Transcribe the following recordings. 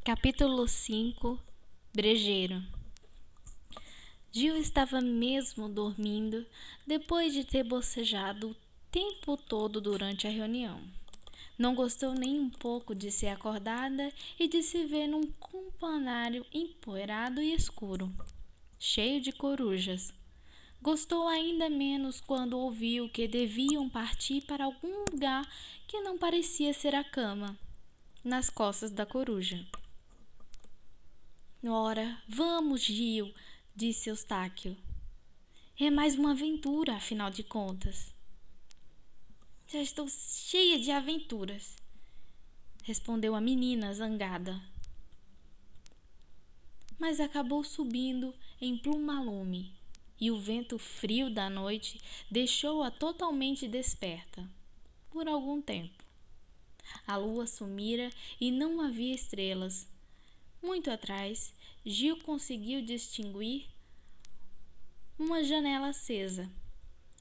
Capítulo 5. Brejeiro. Gil estava mesmo dormindo depois de ter bocejado o tempo todo durante a reunião. Não gostou nem um pouco de ser acordada e de se ver num campanário empoeirado e escuro, cheio de corujas. Gostou ainda menos quando ouviu que deviam partir para algum lugar que não parecia ser a cama, nas costas da coruja. Ora, vamos, Gil, disse Eustáquio. É mais uma aventura, afinal de contas. Já estou cheia de aventuras, respondeu a menina zangada. Mas acabou subindo em plumalume, e o vento frio da noite deixou-a totalmente desperta, por algum tempo. A lua sumira e não havia estrelas. Muito atrás, Gil conseguiu distinguir uma janela acesa,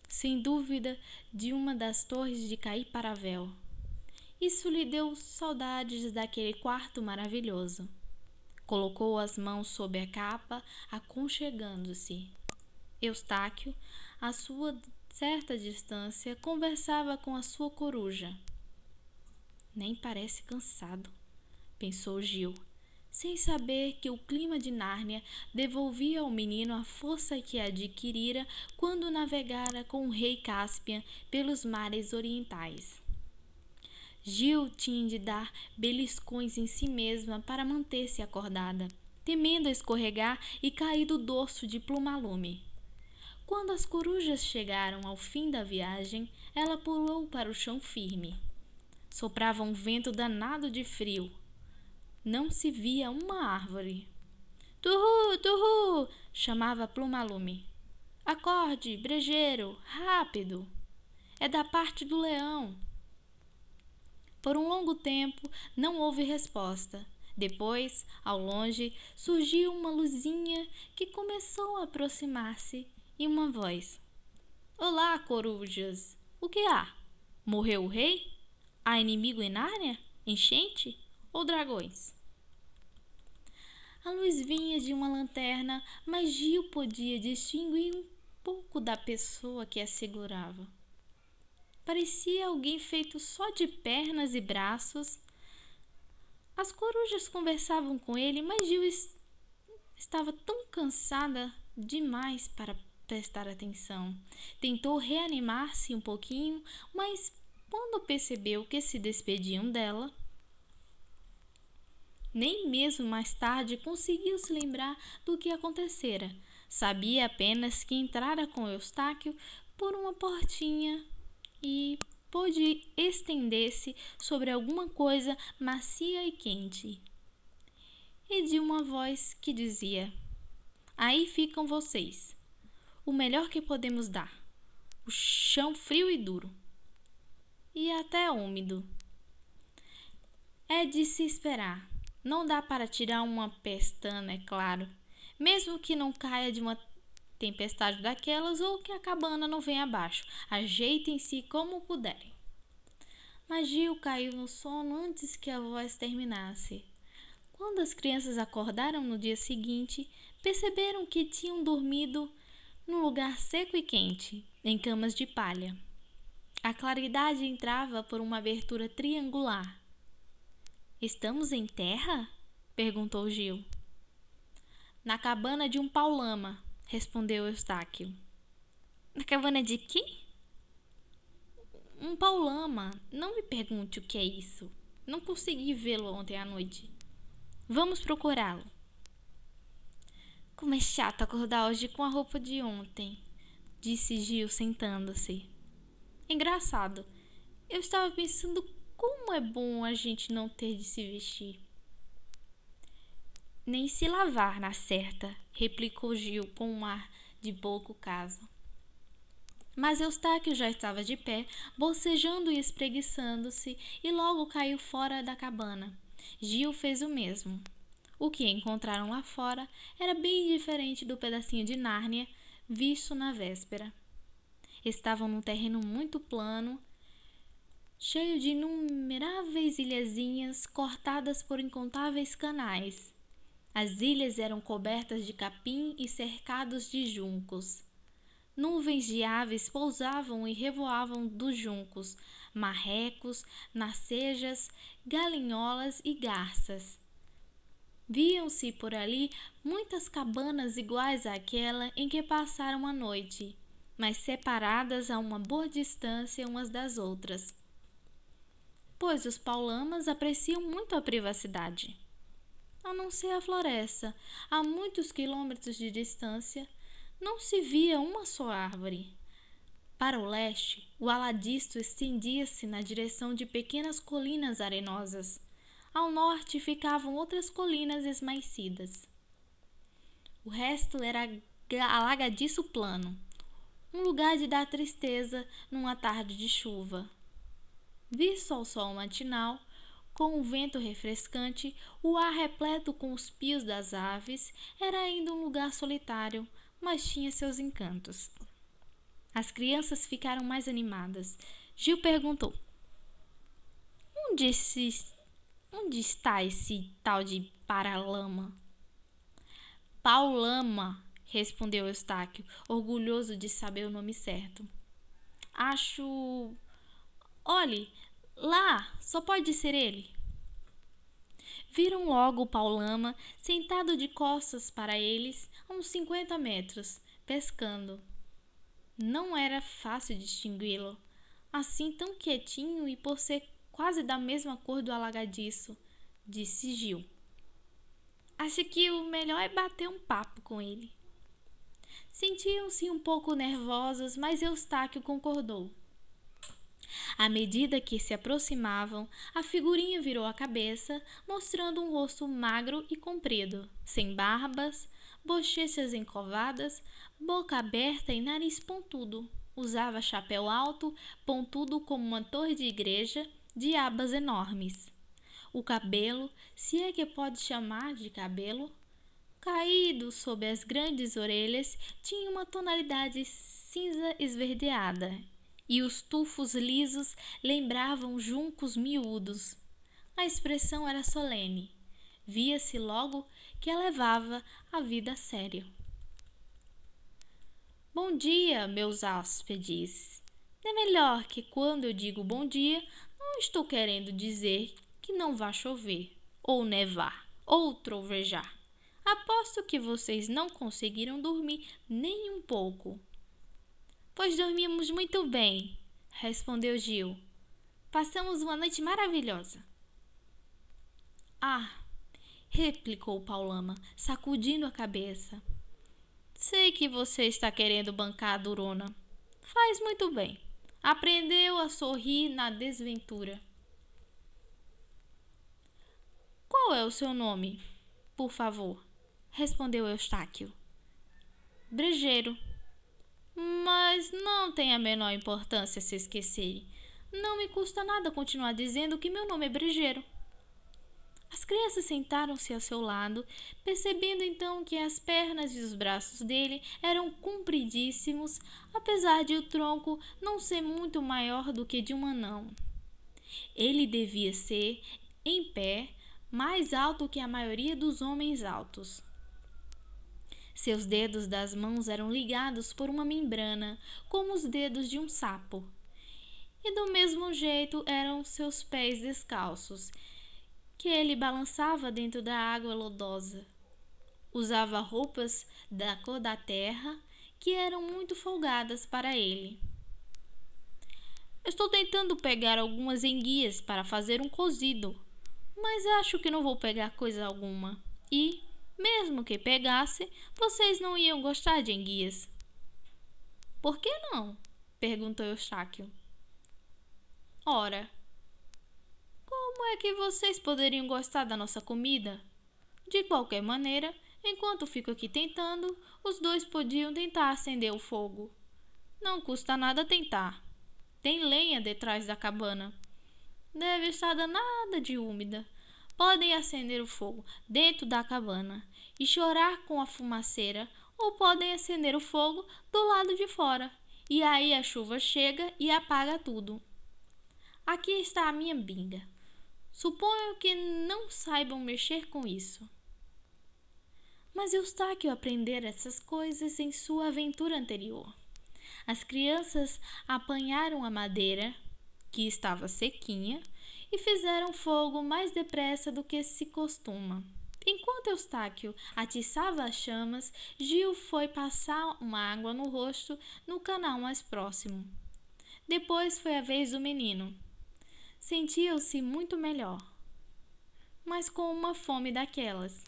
sem dúvida de uma das torres de Caí-Paravel. Isso lhe deu saudades daquele quarto maravilhoso. Colocou as mãos sob a capa, aconchegando-se. Eustáquio, a sua certa distância, conversava com a sua coruja. Nem parece cansado, pensou Gil, sem saber que o clima de Nárnia devolvia ao menino a força que adquirira quando navegara com o rei Cáspian pelos mares orientais. Gil tinha de dar beliscões em si mesma para manter-se acordada, temendo escorregar e cair do dorso de Plumalume. Quando as corujas chegaram ao fim da viagem, ela pulou para o chão firme. Soprava um vento danado de frio. Não se via uma árvore. Turru, turru! Chamava Plumalume. Acorde, brejeiro, rápido! É da parte do leão. Por um longo tempo não houve resposta. Depois, ao longe, surgiu uma luzinha que começou a aproximar-se e uma voz. Olá, corujas! O que há? Morreu o rei? Há inimigo em Nárnia? Enchente? Ou dragões? A luz vinha de uma lanterna, mas Gil podia distinguir um pouco da pessoa que a segurava. Parecia alguém feito só de pernas e braços. As corujas conversavam com ele, mas Gil estava tão cansada demais para prestar atenção. Tentou reanimar-se um pouquinho, mas quando percebeu que se despediam dela, nem mesmo mais tarde conseguiu se lembrar do que acontecera. Sabia apenas que entrara com Eustáquio por uma portinha e pôde estender-se sobre alguma coisa macia e quente. E de uma voz que dizia: Aí ficam vocês. O melhor que podemos dar. O chão frio e duro. E até úmido. É de se esperar. Não dá para tirar uma pestana, é claro. Mesmo que não caia de uma tempestade daquelas ou que a cabana não venha abaixo. Ajeitem-se como puderem. Mas Gil caiu no sono antes que a voz terminasse. Quando as crianças acordaram no dia seguinte, perceberam que tinham dormido num lugar seco e quente, em camas de palha. A claridade entrava por uma abertura triangular. Estamos em terra? Perguntou Gil. Na cabana de um pau-lama, respondeu Eustáquio. Na cabana de quê? Um pau-lama. Não me pergunte o que é isso. Não consegui vê-lo ontem à noite. Vamos procurá-lo. Como é chato acordar hoje com a roupa de ontem, disse Gil sentando-se. Engraçado. Eu estava pensando como é bom a gente não ter de se vestir. Nem se lavar na certa, replicou Gil com um ar de pouco caso. Mas Eustáquio já estava de pé, bocejando e espreguiçando-se, e logo caiu fora da cabana. Gil fez o mesmo. O que encontraram lá fora era bem diferente do pedacinho de Nárnia visto na véspera. Estavam num terreno muito plano, cheio de inumeráveis ilhazinhas cortadas por incontáveis canais. As ilhas eram cobertas de capim e cercados de juncos. Nuvens de aves pousavam e revoavam dos juncos, marrecos, narcejas, galinholas e garças. Viam-se por ali muitas cabanas iguais àquela em que passaram a noite, mas separadas a uma boa distância umas das outras, pois os paulamas apreciam muito a privacidade. A não ser a floresta, a muitos quilômetros de distância, não se via uma só árvore. Para o leste, o aladiço estendia-se na direção de pequenas colinas arenosas. Ao norte ficavam outras colinas esmaecidas. O resto era alagadiço plano, um lugar de dar tristeza numa tarde de chuva. Visto ao sol matinal, com o vento refrescante, o ar repleto com os pios das aves, era ainda um lugar solitário, mas tinha seus encantos. As crianças ficaram mais animadas. Gil perguntou: Onde está esse tal de Paralama? Paulama, respondeu Eustáquio, orgulhoso de saber o nome certo. Acho... Olhe, lá, só pode ser ele. Viram logo o Paulama sentado de costas para eles a uns 50 metros, pescando. Não era fácil distingui-lo, assim tão quietinho e por ser quase da mesma cor do alagadiço, disse Gil. Acho que o melhor é bater um papo com ele. Sentiam-se um pouco nervosos, mas Eustáquio concordou. À medida que se aproximavam, a figurinha virou a cabeça, mostrando um rosto magro e comprido, sem barbas, bochechas encovadas, boca aberta e nariz pontudo. Usava chapéu alto, pontudo como uma torre de igreja, de abas enormes. O cabelo, se é que pode chamar de cabelo, caído sob as grandes orelhas, tinha uma tonalidade cinza esverdeada, e os tufos lisos lembravam juncos miúdos. A expressão era solene. Via-se logo que a levava a vida a sério. Bom dia, meus hóspedes. É melhor que quando eu digo bom dia, não estou querendo dizer que não vá chover, ou nevar, ou trovejar. Aposto que vocês não conseguiram dormir nem um pouco. Pois dormimos muito bem, respondeu Gil. Passamos uma noite maravilhosa. Ah, replicou Paulama, sacudindo a cabeça. Sei que você está querendo bancar a durona. Faz muito bem. Aprendeu a sorrir na desventura. Qual é o seu nome, por favor? Respondeu Eustáquio. Brejeiro. Mas não tem a menor importância se esquecerem. Não me custa nada continuar dizendo que meu nome é Brejeiro. As crianças sentaram-se ao seu lado, percebendo então que as pernas e os braços dele eram compridíssimos, apesar de o tronco não ser muito maior do que de um anão. Ele devia ser, em pé, mais alto que a maioria dos homens altos. Seus dedos das mãos eram ligados por uma membrana, como os dedos de um sapo. E do mesmo jeito eram seus pés descalços, que ele balançava dentro da água lodosa. Usava roupas da cor da terra, que eram muito folgadas para ele. Estou tentando pegar algumas enguias para fazer um cozido, mas acho que não vou pegar coisa alguma. E, mesmo que pegasse, vocês não iam gostar de enguias. Por que não? Perguntou Eustáquio. Ora, como é que vocês poderiam gostar da nossa comida? De qualquer maneira, enquanto fico aqui tentando, os dois podiam tentar acender o fogo. Não custa nada tentar. Tem lenha detrás da cabana. Deve estar danada de úmida. Podem acender o fogo dentro da cabana e chorar com a fumaceira, ou podem acender o fogo do lado de fora, e aí a chuva chega e apaga tudo. Aqui está a minha binga. Suponho que não saibam mexer com isso. Mas Eustáquio aprendera essas coisas em sua aventura anterior. As crianças apanharam a madeira, que estava sequinha, e fizeram fogo mais depressa do que se costuma. Enquanto Eustáquio atiçava as chamas, Gil foi passar uma água no rosto no canal mais próximo. Depois foi a vez do menino. Sentia-se muito melhor, mas com uma fome daquelas.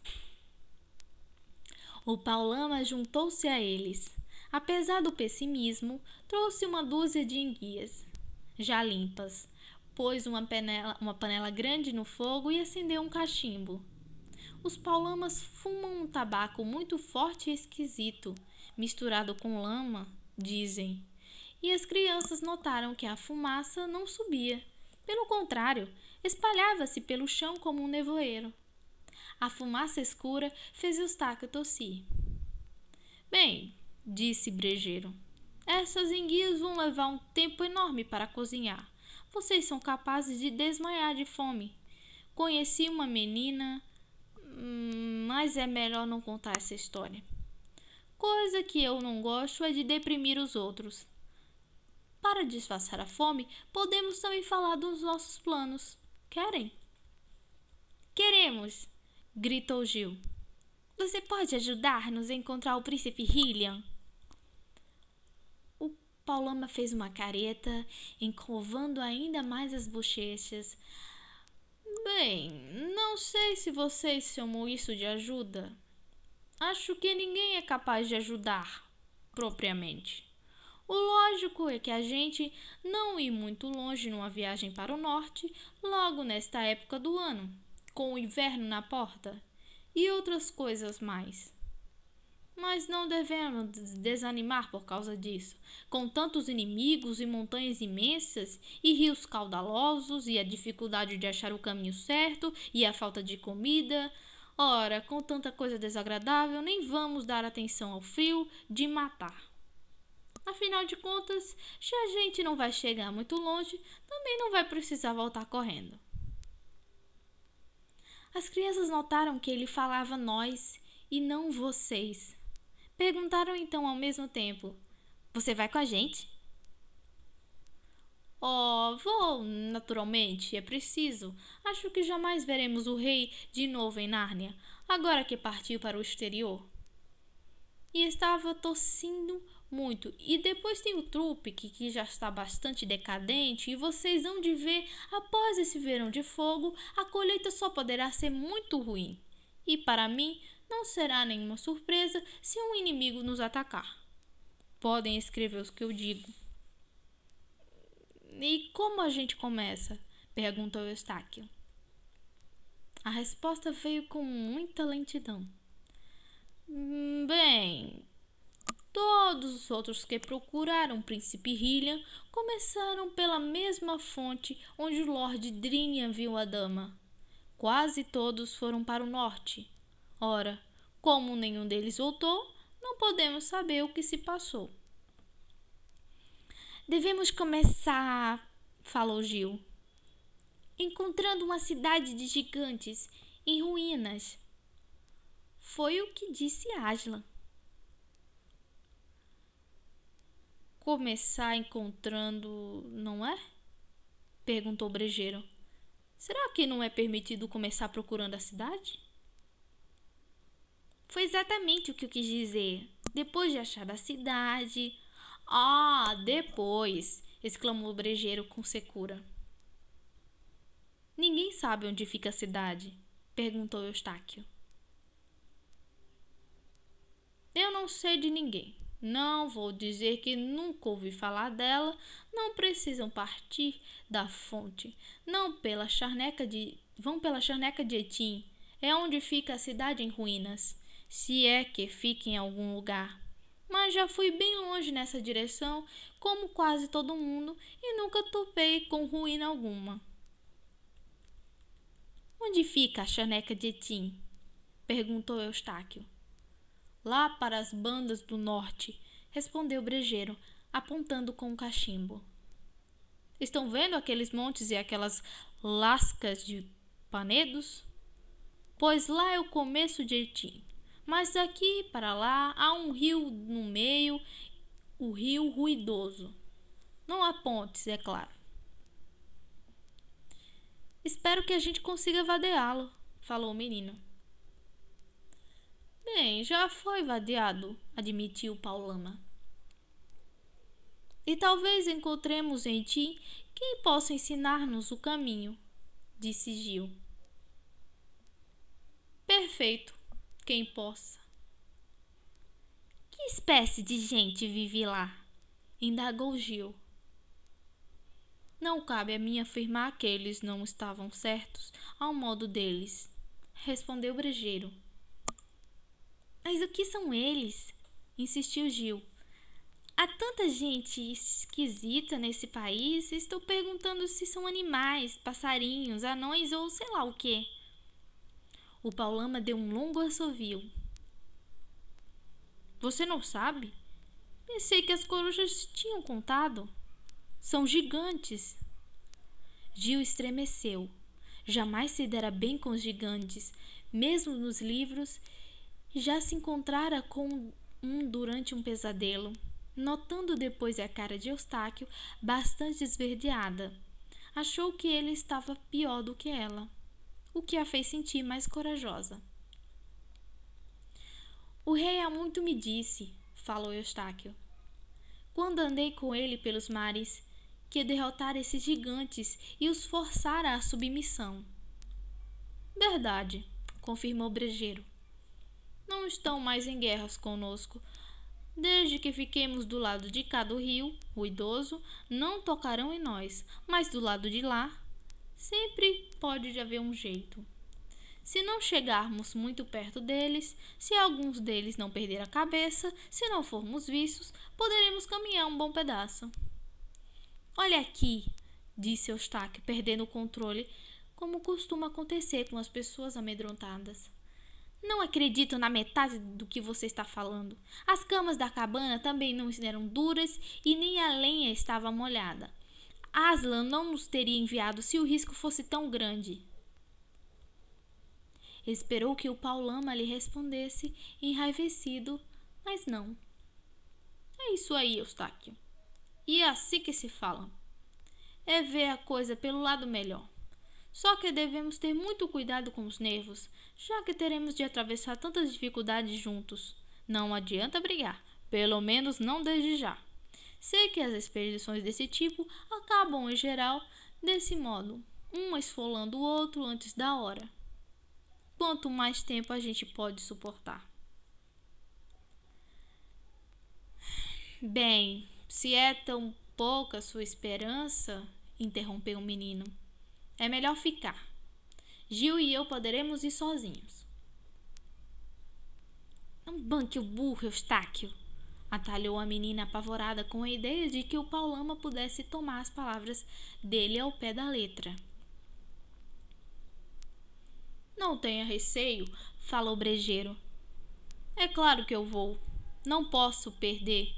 O Paulama juntou-se a eles. Apesar do pessimismo, trouxe uma dúzia de enguias, já limpas, pôs uma panela grande no fogo e acendeu um cachimbo. Os paulamas fumam um tabaco muito forte e esquisito, misturado com lama, dizem. E as crianças notaram que a fumaça não subia. Pelo contrário, espalhava-se pelo chão como um nevoeiro. A fumaça escura fez Eustáquio tossir. Bem, disse Brejeiro, essas enguias vão levar um tempo enorme para cozinhar. Vocês são capazes de desmaiar de fome. Conheci uma menina, mas é melhor não contar essa história. Coisa que eu não gosto é de deprimir os outros. Para disfarçar a fome, podemos também falar dos nossos planos. Querem? Queremos! Gritou Gil. Você pode ajudar-nos a encontrar o príncipe Hillian? O Paulama fez uma careta, encovando ainda mais as bochechas. Bem, não sei se vocês chamam isso de ajuda. Acho que ninguém é capaz de ajudar, propriamente. O lógico é que a gente não ir muito longe numa viagem para o norte, logo nesta época do ano, com o inverno na porta, e outras coisas mais. Mas não devemos desanimar por causa disso. Com tantos inimigos e montanhas imensas, e rios caudalosos, e a dificuldade de achar o caminho certo, e a falta de comida, ora, com tanta coisa desagradável, nem vamos dar atenção ao frio de matar. Afinal de contas, se a gente não vai chegar muito longe, também não vai precisar voltar correndo. As crianças notaram que ele falava nós e não vocês. Perguntaram então ao mesmo tempo: Você vai com a gente? Oh, vou, naturalmente, é preciso. Acho que jamais veremos o rei de novo em Nárnia, agora que partiu para o exterior. E estava tossindo muito. E depois tem o trupe, que já está bastante decadente, e vocês hão de ver, após esse verão de fogo, a colheita só poderá ser muito ruim. E para mim, não será nenhuma surpresa se um inimigo nos atacar. Podem escrever os que eu digo. E como a gente começa? Perguntou Eustáquio. A resposta veio com muita lentidão. Bem, todos os outros que procuraram o príncipe Hillian começaram pela mesma fonte onde o Lord Drinian viu a dama. Quase todos foram para o norte. Ora, como nenhum deles voltou, não podemos saber o que se passou. Devemos começar, falou Gil, encontrando uma cidade de gigantes em ruínas. Foi o que disse Aslan. Começar encontrando, não é? Perguntou Brejeiro. Será que não é permitido começar procurando a cidade? Foi exatamente o que eu quis dizer. Depois de achar a cidade... Ah, depois! Exclamou Brejeiro com secura. Ninguém sabe onde fica a cidade? Perguntou Eustáquio. Eu não sei de ninguém. Não vou dizer que nunca ouvi falar dela. Não precisam partir da fonte. Vão pela charneca de Etim. É onde fica a cidade em ruínas. Se é que fica em algum lugar. Mas já fui bem longe nessa direção, como quase todo mundo, e nunca topei com ruína alguma. Onde fica a charneca de Etim? Perguntou Eustáquio. Lá para as bandas do norte, respondeu Brejeiro, apontando com o cachimbo. Estão vendo aqueles montes e aquelas lascas de panedos? Pois lá é o começo de Haiti. Mas daqui para lá há um rio no meio, o rio Ruidoso. Não há pontes, é claro. Espero que a gente consiga vadeá-lo, falou o menino. Bem, já foi vadeado, admitiu Paulama. E talvez encontremos em ti quem possa ensinar-nos o caminho, disse Gil. Perfeito, quem possa. Que espécie de gente vive lá? Indagou Gil. Não cabe a mim afirmar que eles não estavam certos ao modo deles, respondeu Brejeiro. Mas o que são eles? Insistiu Gil. Há tanta gente esquisita nesse país, estou perguntando se são animais, passarinhos, anões ou sei lá o quê. O Paulama deu um longo assovio. Você não sabe? Pensei que as corujas tinham contado. São gigantes. Gil estremeceu. Jamais se dera bem com os gigantes. Mesmo nos livros, já se encontrara com um durante um pesadelo. Notando depois a cara de Eustáquio bastante esverdeada, achou que ele estava pior do que ela, o que a fez sentir mais corajosa. O rei há muito me disse, falou Eustáquio, quando andei com ele pelos mares, que derrotara esses gigantes e os forçara à submissão. Verdade, confirmou Brejeiro. Não estão mais em guerras conosco. Desde que fiquemos do lado de cá do rio, Ruidoso, não tocarão em nós, mas do lado de lá, sempre pode haver um jeito. Se não chegarmos muito perto deles, se alguns deles não perder a cabeça, se não formos vistos, poderemos caminhar um bom pedaço. Olha aqui, disse Eustáquio, perdendo o controle, como costuma acontecer com as pessoas amedrontadas. Não acredito na metade do que você está falando. As camas da cabana também não eram duras e nem a lenha estava molhada. Aslan não nos teria enviado se o risco fosse tão grande. Esperou que o Paulama lhe respondesse, enraivecido, mas não. É isso aí, Eustáquio. E é assim que se fala. É ver a coisa pelo lado melhor. Só que devemos ter muito cuidado com os nervos, já que teremos de atravessar tantas dificuldades juntos. Não adianta brigar, pelo menos não desde já. Sei que as expedições desse tipo acabam, em geral, desse modo, um esfolando o outro antes da hora. Quanto mais tempo a gente pode suportar? Bem, se é tão pouca sua esperança, interrompeu o menino, é melhor ficar. Gil e eu poderemos ir sozinhos. Não banque o burro, Eustáquio, atalhou a menina apavorada com a ideia de que o Paulama pudesse tomar as palavras dele ao pé da letra. Não tenha receio, falou Brejeiro. É claro que eu vou. Não posso perder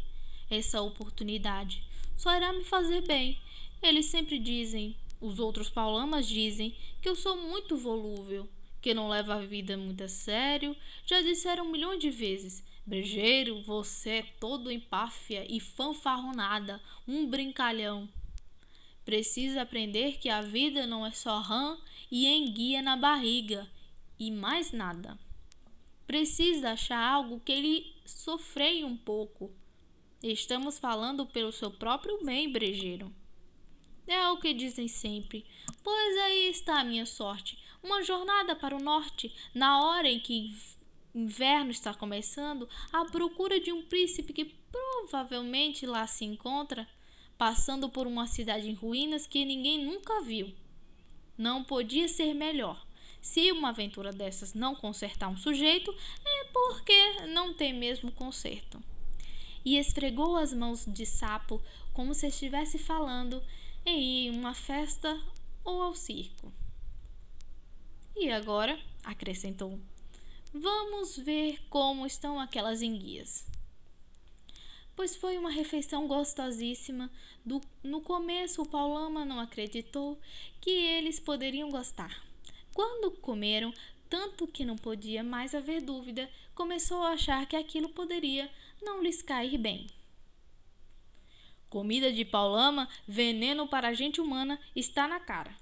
essa oportunidade. Só irá me fazer bem. Eles sempre dizem, os outros Paulamas dizem, que eu sou muito volúvel, que não levo a vida muito a sério. Já disseram 1 milhão de vezes. Brejeiro, você é todo empáfia e fanfarronada, um brincalhão. Precisa aprender que a vida não é só rã e enguia na barriga, e mais nada. Precisa achar algo que lhe sofreie um pouco. Estamos falando pelo seu próprio bem, Brejeiro. É o que dizem sempre, pois aí está a minha sorte. Uma jornada para o norte, na hora em que inverno está começando, à procura de um príncipe que provavelmente lá se encontra, passando por uma cidade em ruínas que ninguém nunca viu. Não podia ser melhor. Se uma aventura dessas não consertar um sujeito, é porque não tem mesmo conserto. E esfregou as mãos de sapo como se estivesse falando em ir a uma festa ou ao circo. E agora, acrescentou, vamos ver como estão aquelas enguias. pois foi uma refeição gostosíssima. No começo, o Paulama não acreditou que eles poderiam gostar. Quando comeram, tanto que não podia mais haver dúvida, começou a achar que aquilo poderia não lhes cair bem. Comida de Paulama, veneno para a gente humana, está na cara.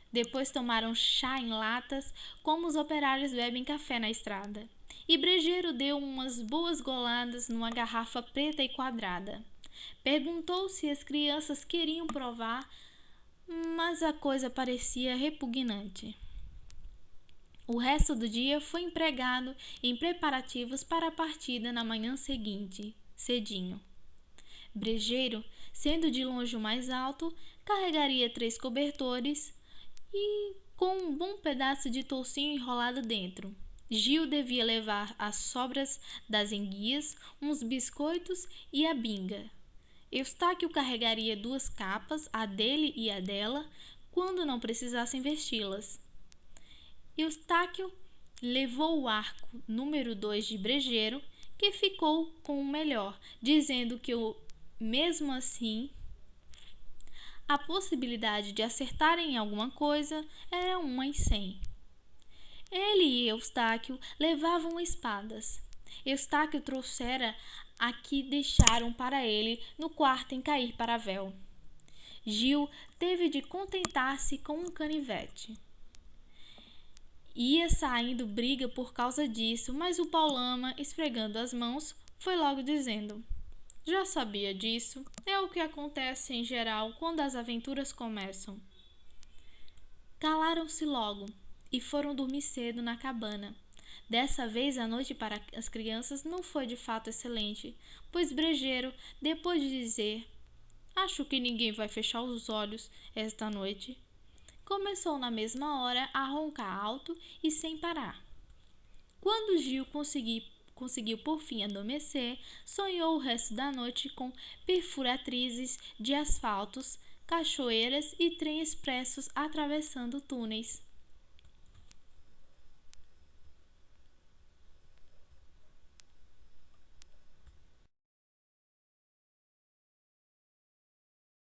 Depois tomaram chá em latas, como os operários bebem café na estrada. E Brejeiro deu umas boas goladas numa garrafa preta e quadrada. Perguntou se as crianças queriam provar, mas a coisa parecia repugnante. O resto do dia foi empregado em preparativos para a partida na manhã seguinte, cedinho. Brejeiro, sendo de longe o mais alto, carregaria 3 cobertores e com um bom pedaço de toucinho enrolado dentro. Gil devia levar as sobras das enguias, uns biscoitos e a binga. Eustáquio carregaria 2 capas, a dele e a dela, quando não precisassem vesti-las. Eustáquio levou o arco número 2 de Brejeiro, que ficou com o melhor, dizendo que mesmo assim a possibilidade de acertarem em alguma coisa era 1 em 100. Ele e Eustáquio levavam espadas. Eustáquio trouxera a que deixaram para ele no quarto em cair para véu. Gil teve de contentar-se com um canivete. Ia saindo briga por causa disso, mas o Paulama, esfregando as mãos, foi logo dizendo: já sabia disso, é o que acontece em geral quando as aventuras começam. Calaram-se logo e foram dormir cedo na cabana. Dessa vez a noite para as crianças não foi de fato excelente, pois Brejeiro, depois de dizer: acho que ninguém vai fechar os olhos esta noite, começou na mesma hora a roncar alto e sem parar. Quando Gil conseguiu por fim adormecer, sonhou o resto da noite com perfuratrizes de asfaltos, cachoeiras e trem expressos atravessando túneis.